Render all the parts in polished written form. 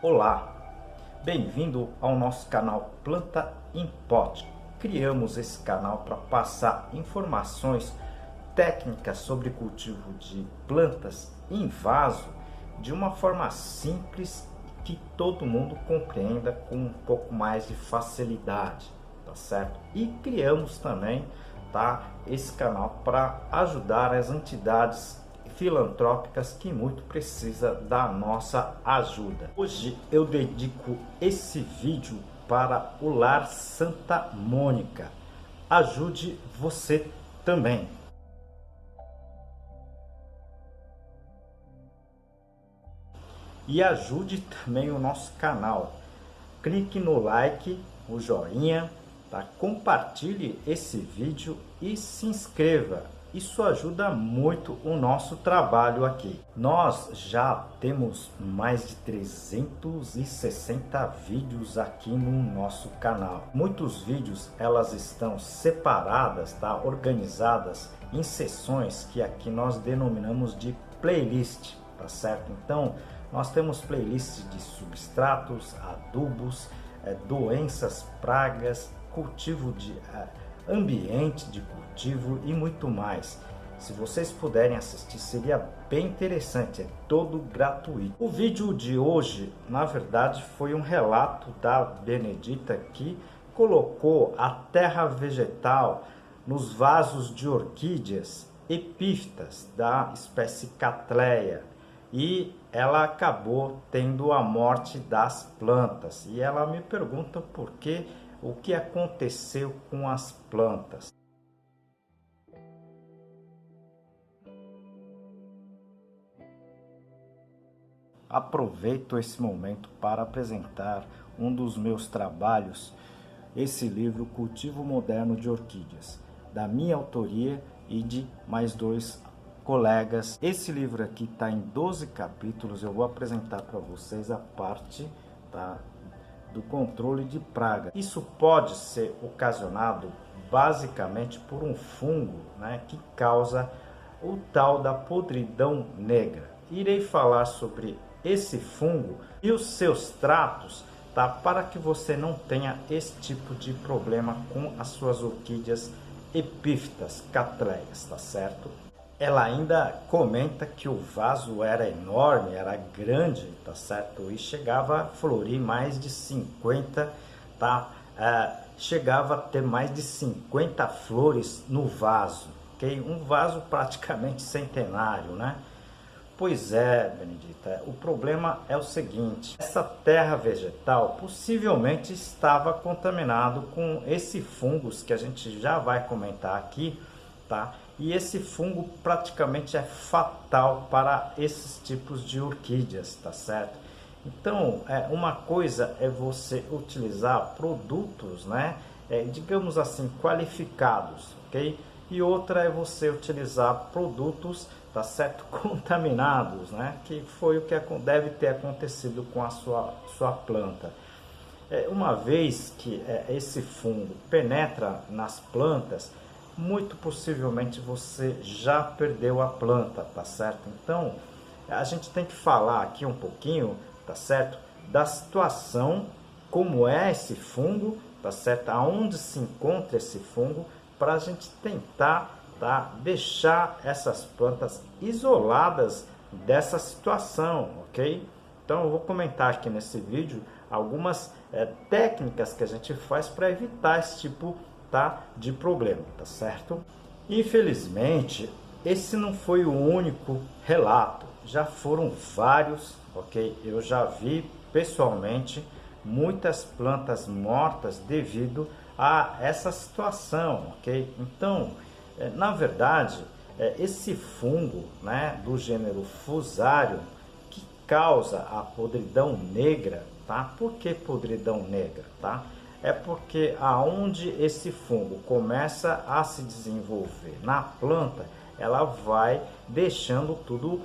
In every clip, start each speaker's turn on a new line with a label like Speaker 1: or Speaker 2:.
Speaker 1: Olá, bem-vindo ao nosso canal Planta em Pote. Criamos esse canal para passar informações técnicas sobre cultivo de plantas em vaso de uma forma simples que todo mundo compreenda com um pouco mais de facilidade, tá certo? E criamos também, esse canal para ajudar as entidades filantrópicas que muito precisa da nossa ajuda. Hoje eu dedico esse vídeo para o Lar Santa Mônica. Ajude você também. E ajude também o nosso canal. Clique no like, o joinha, compartilhe esse vídeo e se inscreva. Isso ajuda muito o nosso trabalho aqui. Nós já temos mais de 360 vídeos aqui no nosso canal. Muitos vídeos elas estão separadas, organizadas em seções que aqui nós denominamos de playlist, tá certo? Então, nós temos playlists de substratos, adubos, doenças, pragas, cultivo de ambiente de cultivo e muito mais. Se vocês puderem assistir, seria bem interessante, é todo gratuito. O vídeo de hoje, na verdade, foi um relato da Benedita que colocou a terra vegetal nos vasos de orquídeas epífitas da espécie Cattleya e ela acabou tendo a morte das plantas. E ela me pergunta por que, o que aconteceu com as plantas. Aproveito esse momento para apresentar um dos meus trabalhos, esse livro Cultivo Moderno de Orquídeas, da minha autoria e de mais dois colegas. Esse livro aqui está em 12 capítulos, eu vou apresentar para vocês a parte do controle de praga. Isso pode ser ocasionado basicamente por um fungo, que causa o tal da podridão negra. Irei falar sobre esse fungo e os seus tratos, para que você não tenha esse tipo de problema com as suas orquídeas epífitas Cattleyas, tá certo? Ela ainda comenta que o vaso era enorme, era grande, tá certo? E chegava a florir mais de 50, chegava a ter mais de 50 flores no vaso, ok? Um vaso praticamente centenário, né? Pois é, Benedita, o problema é o seguinte, essa terra vegetal possivelmente estava contaminado com esse fungos que a gente já vai comentar aqui, E esse fungo praticamente é fatal para esses tipos de orquídeas, tá certo? Então, uma coisa é você utilizar produtos, digamos assim, qualificados, ok? E outra é você utilizar produtos, tá certo, contaminados, que foi o que deve ter acontecido com a sua planta. Uma vez que esse fungo penetra nas plantas, muito possivelmente você já perdeu a planta, tá certo? Então, a gente tem que falar aqui um pouquinho, tá certo, da situação, como é esse fungo, tá certo? Aonde se encontra esse fungo, para a gente tentar, deixar essas plantas isoladas dessa situação, ok? Então, eu vou comentar aqui nesse vídeo algumas técnicas que a gente faz para evitar esse tipo de problema, tá certo? Infelizmente, esse não foi o único relato, já foram vários, ok? Eu já vi pessoalmente muitas plantas mortas devido a essa situação, ok? Então, na verdade, esse fungo, do gênero Fusarium, que causa a podridão negra, Por que podridão negra, É porque aonde esse fungo começa a se desenvolver na planta, ela vai deixando tudo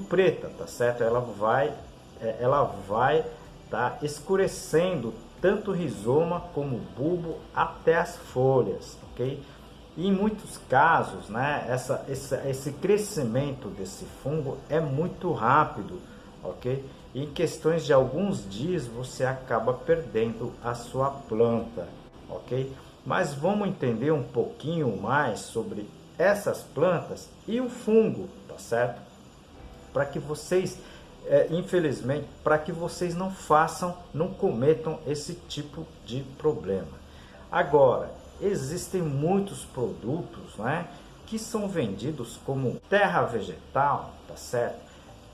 Speaker 1: preta, tá certo? Ela vai escurecendo tanto o rizoma como o bulbo até as folhas, ok? E em muitos casos, esse crescimento desse fungo é muito rápido, ok? E em questões de alguns dias você acaba perdendo a sua planta, ok? Mas vamos entender um pouquinho mais sobre essas plantas e o fungo, tá certo? Para que vocês, infelizmente, para que vocês não cometam esse tipo de problema. Agora, existem muitos produtos, né, que são vendidos como terra vegetal, tá certo?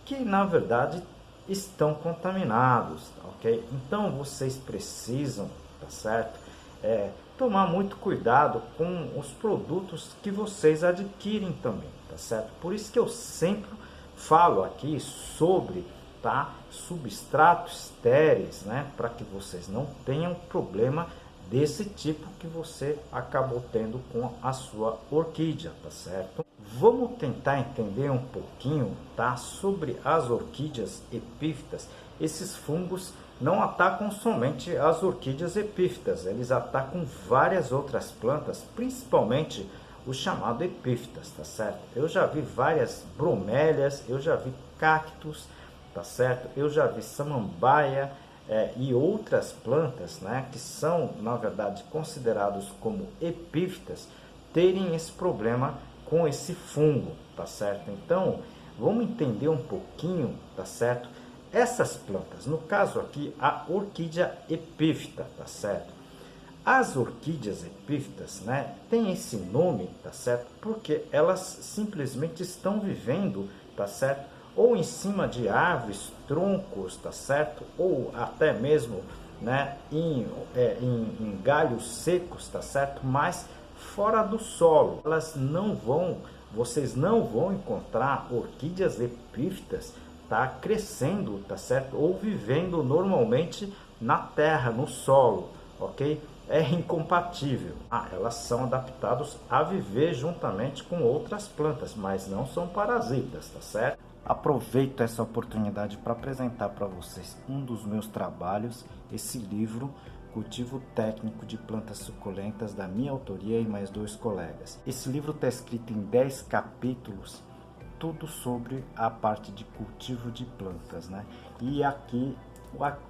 Speaker 1: Que na verdade estão contaminados, ok? Então vocês precisam, tá certo? Tomar muito cuidado com os produtos que vocês adquirem também, tá certo? Por isso que eu sempre falo aqui sobre, tá, substratos estéreis, né, para que vocês não tenham problema desse tipo que você acabou tendo com a sua orquídea, tá certo? Vamos tentar entender um pouquinho, tá, sobre as orquídeas epífitas. Esses fungos não atacam somente as orquídeas epífitas, eles atacam várias outras plantas, principalmente o chamado epífitas, tá certo? Eu já vi várias bromélias, eu já vi cactos, tá certo? Eu já vi samambaia, e outras plantas, né, que são, na verdade, considerados como epífitas, terem esse problema com esse fungo, tá certo? Então, vamos entender um pouquinho, tá certo? Essas plantas, no caso aqui, a orquídea epífita, tá certo? As orquídeas epífitas, né, tem esse nome, tá certo? Porque elas simplesmente estão vivendo, tá certo? Ou em cima de árvores, troncos, tá certo? Ou até mesmo, né, em galhos secos, tá certo? Mas fora do solo. Vocês não vão encontrar orquídeas epífitas, tá, crescendo, tá certo? Ou vivendo normalmente na terra, no solo, ok? É incompatível. Elas são adaptadas a viver juntamente com outras plantas, mas não são parasitas, tá certo? Aproveito essa oportunidade para apresentar para vocês um dos meus trabalhos, esse livro, Cultivo Técnico de Plantas Suculentas, da minha autoria e mais 2 colegas. Esse livro está escrito em 10 capítulos, tudo sobre a parte de cultivo de plantas, né? E aqui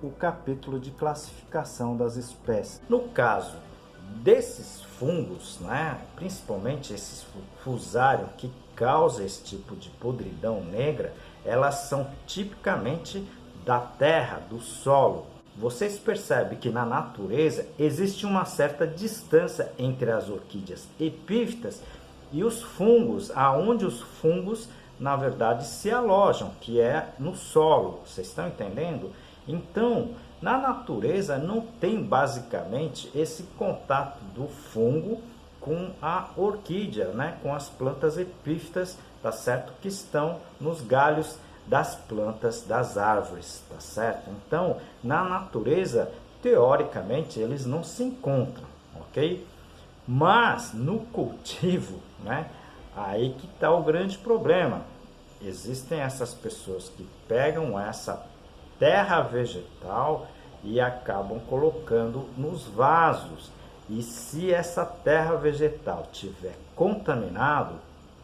Speaker 1: o capítulo de classificação das espécies. No caso desses fungos, né, principalmente esses Fusarium que causa esse tipo de podridão negra, elas são tipicamente da terra, do solo. Vocês percebem que na natureza existe uma certa distância entre as orquídeas epífitas e os fungos, aonde os fungos na verdade se alojam, que é no solo. Vocês estão entendendo? Então, na natureza não tem basicamente esse contato do fungo com a orquídea, né? Com as plantas epífitas, tá certo? Que estão nos galhos das plantas das árvores, tá certo? Então, na natureza, teoricamente, eles não se encontram, ok? Mas no cultivo, né? Aí que está o grande problema. Existem essas pessoas que pegam essa terra vegetal e acabam colocando nos vasos. E se essa terra vegetal tiver contaminado,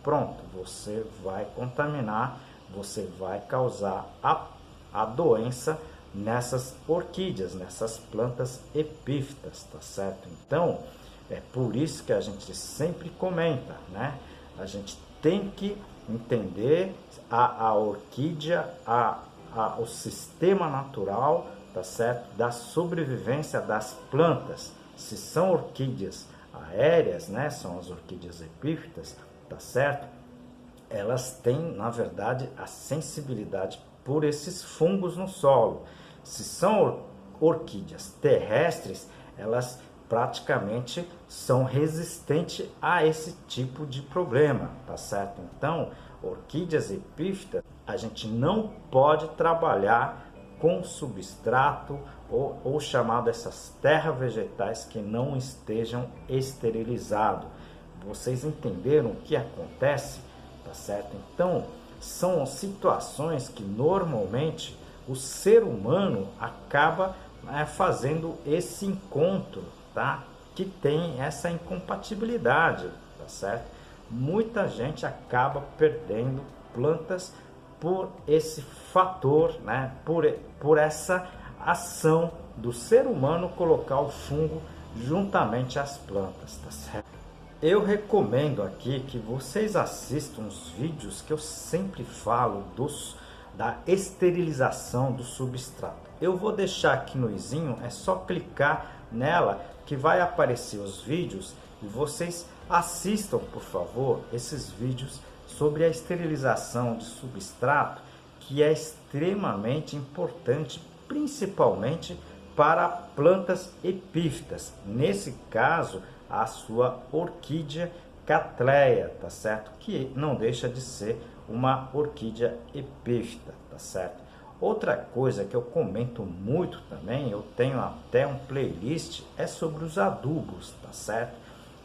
Speaker 1: pronto, você vai contaminar, você vai causar a doença nessas orquídeas, nessas plantas epífitas, tá certo? Então, é por isso que a gente sempre comenta, né? A gente tem que entender a orquídea, o sistema natural, tá certo? Da sobrevivência das plantas. Se são orquídeas aéreas, né? São as orquídeas epífitas, tá certo? Elas têm, na verdade, a sensibilidade por esses fungos no solo. Se são orquídeas terrestres, elas praticamente são resistentes a esse tipo de problema, tá certo? Então, orquídeas epífitas, a gente não pode trabalhar com substrato ou chamado essas terras vegetais que não estejam esterilizados. Vocês entenderam o que acontece? Tá certo? Então, são situações que normalmente o ser humano acaba fazendo esse encontro, tá? Que tem essa incompatibilidade, tá certo? Muita gente acaba perdendo plantas por esse fator, né? Por essa ação do ser humano colocar o fungo juntamente às plantas, tá certo? Eu recomendo aqui que vocês assistam os vídeos que eu sempre falo da esterilização do substrato. Eu vou deixar aqui no izinho, é só clicar nela que vai aparecer os vídeos e vocês assistam, por favor, esses vídeos sobre a esterilização de substrato, que é extremamente importante, principalmente para plantas epífitas. Nesse caso, a sua orquídea Cattleya, tá certo? Que não deixa de ser uma orquídea epífita, tá certo? Outra coisa que eu comento muito também, eu tenho até um playlist, é sobre os adubos, tá certo?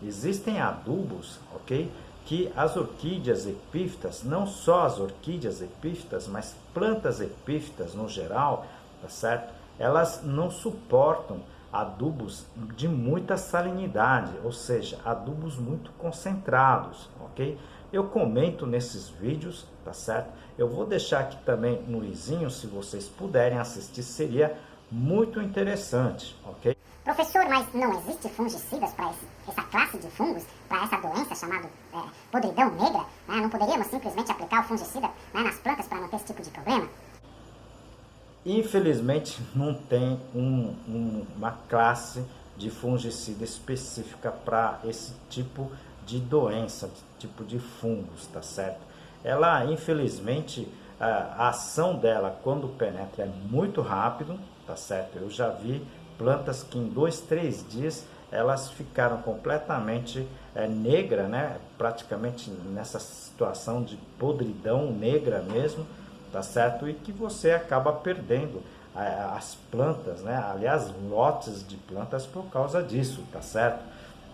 Speaker 1: Existem adubos, ok? Que as orquídeas epífitas, não só as orquídeas epífitas, mas plantas epífitas no geral, tá certo? Elas não suportam adubos de muita salinidade, ou seja, adubos muito concentrados, ok? Eu comento nesses vídeos, tá certo? Eu vou deixar aqui também no izinho, se vocês puderem assistir, seria muito interessante, ok?
Speaker 2: Professor, mas não existe fungicidas para essa classe de fungos, para essa doença chamada podridão negra? Né? Não poderíamos simplesmente aplicar o fungicida, né, nas plantas para não ter esse tipo de problema?
Speaker 1: Infelizmente não tem uma classe de fungicida específica para esse tipo de doença, tipo de fungos, tá certo? Ela, infelizmente, a ação dela quando penetra é muito rápido, tá certo? Eu já vi plantas que em 2, 3 dias elas ficaram completamente negra, né? Praticamente nessa situação de podridão negra mesmo, tá certo? E que você acaba perdendo as plantas, né? Aliás, lotes de plantas por causa disso, tá certo?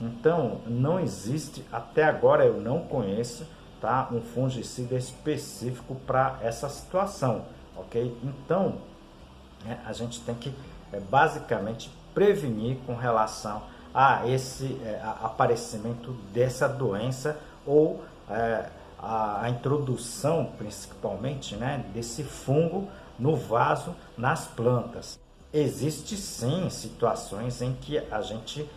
Speaker 1: Então, não existe, até agora eu não conheço, tá? Um fungicida específico para essa situação, ok? Então, a gente tem que basicamente prevenir com relação a esse aparecimento dessa doença ou a introdução, principalmente, né, desse fungo no vaso, nas plantas. Existe sim situações em que a gente,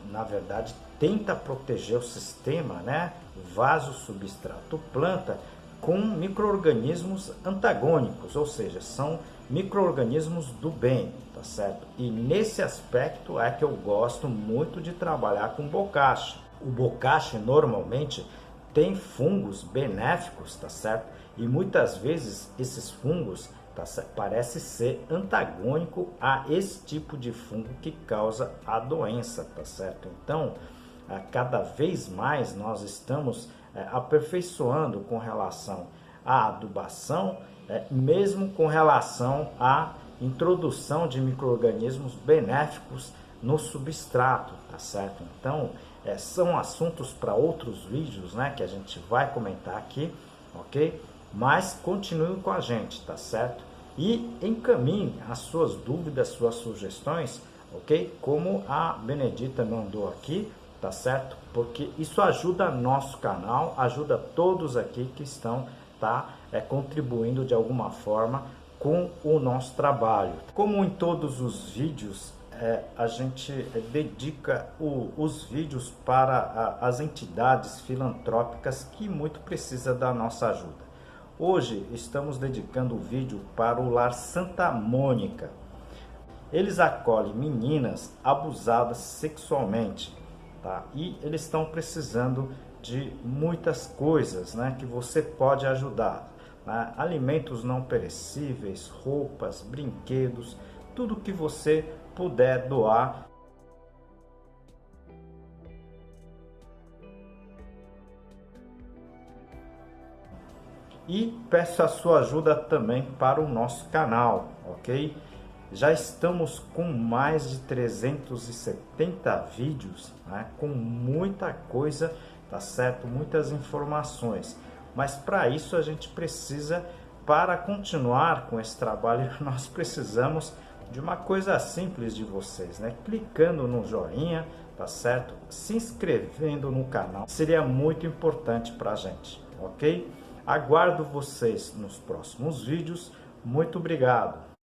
Speaker 1: na verdade, tenta proteger o sistema, né, vaso, substrato, planta, com micro-organismos antagônicos, ou seja, são micro-organismos do bem, tá certo? E nesse aspecto é que eu gosto muito de trabalhar com bocache. O bocache normalmente tem fungos benéficos, tá certo? E muitas vezes esses fungos parece ser antagônico a esse tipo de fungo que causa a doença, tá certo? Então, cada vez mais nós estamos aperfeiçoando com relação à adubação, mesmo com relação à introdução de micro-organismos benéficos no substrato, tá certo? Então, são assuntos para outros vídeos, né, que a gente vai comentar aqui, ok? Mas continue com a gente, tá certo? E encaminhe as suas dúvidas, suas sugestões, ok? Como a Benedita mandou aqui, tá certo? Porque isso ajuda nosso canal, ajuda todos aqui que estão, tá, contribuindo de alguma forma com o nosso trabalho. Como em todos os vídeos, a gente dedica os vídeos para as entidades filantrópicas que muito precisam da nossa ajuda. Hoje estamos dedicando o vídeo para o Lar Santa Mônica. Eles acolhem meninas abusadas sexualmente, tá? E eles estão precisando de muitas coisas, né, que você pode ajudar, né? Alimentos não perecíveis, roupas, brinquedos, tudo que você puder doar. E peço a sua ajuda também para o nosso canal, ok? Já estamos com mais de 370 vídeos, né? Com muita coisa, tá certo? Muitas informações. Mas para isso a gente precisa, para continuar com esse trabalho, nós precisamos de uma coisa simples de vocês, né? Clicando no joinha, tá certo? Se inscrevendo no canal, seria muito importante para a gente, ok? Aguardo vocês nos próximos vídeos. Muito obrigado!